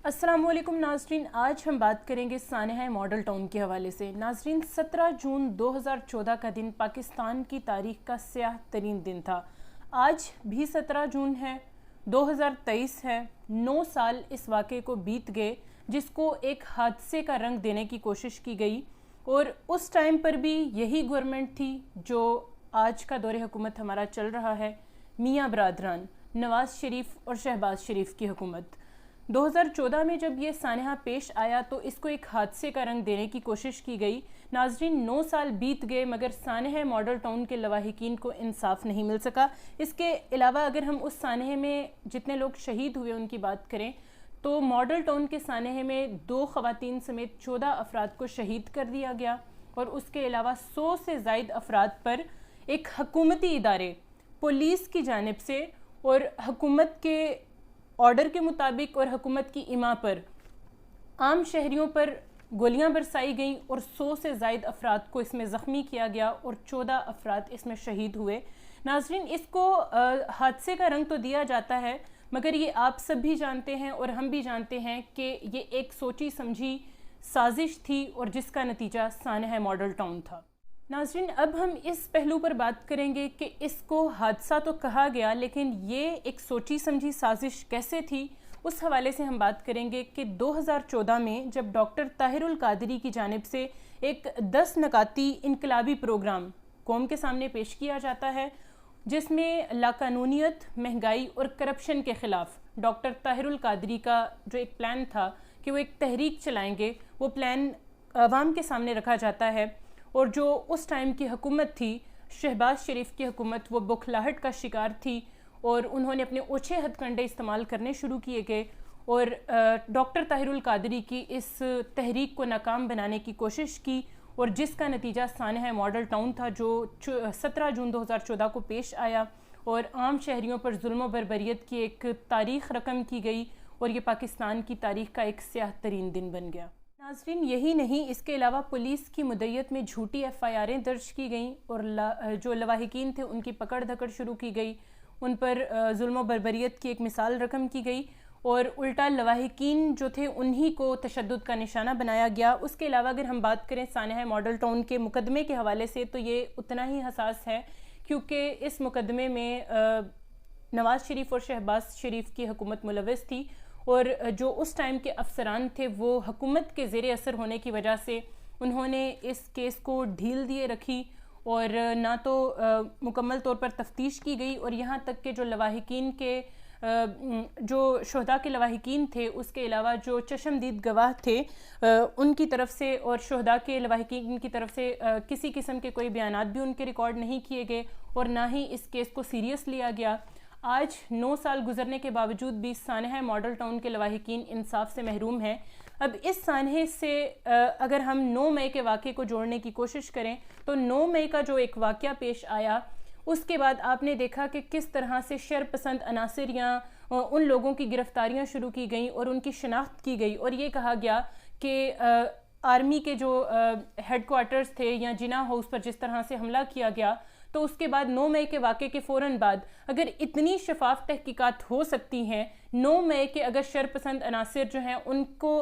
अस्सलाम वालेकुम नाज़रीन, आज हम बात करेंगे सानेहा मॉडल टाउन के हवाले से। नाज़रीन, 17 जून 2014 का दिन पाकिस्तान की तारीख का स्याह तरीन दिन था। आज भी 17 जून है, 2023 है। 9 साल इस वाक़े को बीत गए जिसको एक हादसे का रंग देने की कोशिश की गई, और उस टाइम पर भी यही गवर्नमेंट थी जो आज का दौरे हुकूमत हमारा चल रहा है। मियाँ बरादरान, नवाज़ शरीफ और शहबाज शरीफ की हुकूमत। 2014 में जब ये सानेहा पेश आया तो इसको एक हादसे का रंग देने की कोशिश की गई। नाज़रीन, 9 साल बीत गए मगर सानेहा मॉडल टाउन के लवाहिकीन को इंसाफ नहीं मिल सका। इसके अलावा अगर हम उस सानेहे में जितने लोग शहीद हुए उनकी बात करें तो मॉडल टाउन के सानेहे में 2 ख़वातीन समेत 14 अफराद को शहीद कर दिया गया, और उसके अलावा 100 से ज़ायद अफराद पर एक हुकूमती इदारे पुलिस की जानिब से और हुकूमत के ऑर्डर के मुताबिक और हुकूमत की इमा पर आम शहरियों पर गोलियां बरसाई गईं, और 100 से ज़ायद अफराद को इसमें ज़ख्मी किया गया और 14 अफराद इसमें शहीद हुए। नाज़रीन, इसको हादसे का रंग तो दिया जाता है मगर ये आप सब भी जानते हैं और हम भी जानते हैं कि ये एक सोची समझी साजिश थी और जिसका नतीजा सानेहा मॉडल टाउन था। नाज़रीन, अब हम इस पहलू पर बात करेंगे कि इसको हादसा तो कहा गया लेकिन ये एक सोची समझी साजिश कैसे थी, उस हवाले से हम बात करेंगे कि 2014 में जब डॉक्टर ताहिरुल कादरी की जानिब से एक 10 नकाती इनकलाबी प्रोग्राम कौम के सामने पेश किया जाता है जिसमें लाकानूनियत, महंगाई और करप्शन के ख़िलाफ़ डॉक्टर ताहिरुल कादरी का जो एक प्लान था कि वो एक तहरीक चलाएंगे, वो प्लान अवाम के सामने रखा जाता है। और जो उस टाइम की हुकूमत थी, शहबाज शरीफ की हुकूमत, वो बुखलाहट का शिकार थी और उन्होंने अपने ओछे हथकंडे इस्तेमाल करने शुरू किए गए और डॉक्टर ताहिरुल कादरी की इस तहरीक को नाकाम बनाने की कोशिश की, और जिसका नतीजा सानेहा मॉडल टाउन था जो 17 जून 2014 को पेश आया और आम शहरियों पर जुल्म बर्बरियत की एक तारीख़ रकम की गई, और ये पाकिस्तान की तारीख़ का एक स्याह तरीन दिन बन गया। नाज़रीन, यही नहीं, इसके अलावा पुलिस की मुद्दत में झूठी FIR'ें दर्ज की गईं और जो लवाहिकीन थे उनकी पकड़ धकड़ शुरू की गई, उन पर जुल्म बर्बरियत की एक मिसाल रकम की गई और उल्टा लवाहिकीन जो थे उन्हीं को तशद्दुद का निशाना बनाया गया। उसके अलावा अगर हम बात करें सानेहा मॉडल टाउन के मुकदमे के हवाले से तो ये उतना ही हसास है क्योंकि इस मुकदमे में नवाज़ शरीफ और शहबाज शरीफ की हुकूमत मुलव्वस थी, और जो उस टाइम के अफसरान थे वो हुकूमत के ज़ेरे असर होने की वजह से उन्होंने इस केस को ढील दिए रखी और ना तो मुकम्मल तौर पर तफ्तीश की गई, और यहाँ तक कि जो लवाहिकीन के जो शुहदा के लवाहिकीन थे उसके अलावा जो चशमदीद गवाह थे उनकी तरफ से और शुहदा के लवाहिकीन की तरफ से किसी किस्म के कोई बयानात भी उनके रिकॉर्ड नहीं किए गए और ना ही इस केस को सीरियस लिया गया। आज 9 साल गुजरने के बावजूद भी सानेहा मॉडल टाउन के लवाहिकीन इंसाफ से महरूम हैं। अब इस सानहे से अगर हम 9 मई के वाक़े को जोड़ने की कोशिश करें तो 9 मई का जो एक वाक़या पेश आया उसके बाद आपने देखा कि किस तरह से शरपसंद अनासिर या उन लोगों की गिरफ्तारियां शुरू की गई और उनकी शनाख्त की गई, और ये कहा गया कि आर्मी के जो हेडक्वार्टर्स थे या जिना हाउस पर जिस तरह से हमला किया गया, तो उसके बाद 9 मई के वाक़े के फ़ौरन बाद अगर इतनी शफाफ तहकीकात हो सकती हैं, 9 मई के अगर शरपसंद अनासिर जो हैं उनको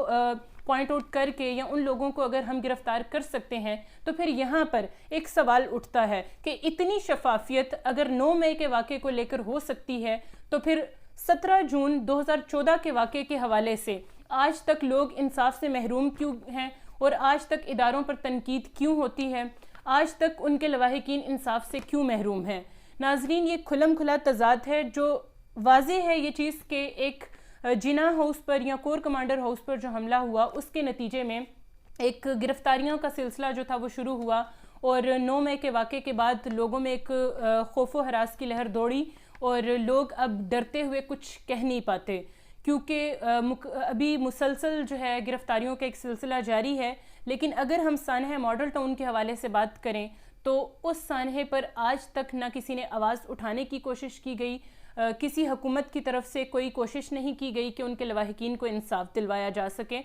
पॉइंट आउट करके या उन लोगों को अगर हम गिरफ्तार कर सकते हैं, तो फिर यहाँ पर एक सवाल उठता है कि इतनी शफाफियत अगर 9 मई के वाक़े को लेकर हो सकती है तो फिर 17 जून 2014 के वाक़े के हवाले से आज तक लोग इंसाफ से महरूम क्यों हैं और आज तक इदारों पर तनकीद क्यों होती है, आज तक उनके लवाहिकीन इंसाफ से क्यों महरूम हैं। नाजरीन, ये खुलम खुला तजाद है जो वाज़ेह है ये चीज़ के एक जिना हाउस पर या कोर कमांडर हाउस पर जो हमला हुआ उसके नतीजे में एक गिरफ्तारियों का सिलसिला जो था वो शुरू हुआ, और 9 मई के वाक़े के बाद लोगों में एक खौफो हरास की लहर दौड़ी और लोग अब डरते हुए कुछ कह नहीं पाते क्योंकि अभी मुसलसल जो है गिरफ्तारियों का एक सिलसिला जारी है। लेकिन अगर हम सानेहा मॉडल टाउन के हवाले से बात करें तो उस सानहे पर आज तक ना किसी ने आवाज़ उठाने की कोशिश की गई, किसी हुकूमत की तरफ से कोई कोशिश नहीं की गई कि उनके लवाहिकीन को इंसाफ दिलवाया जा सके।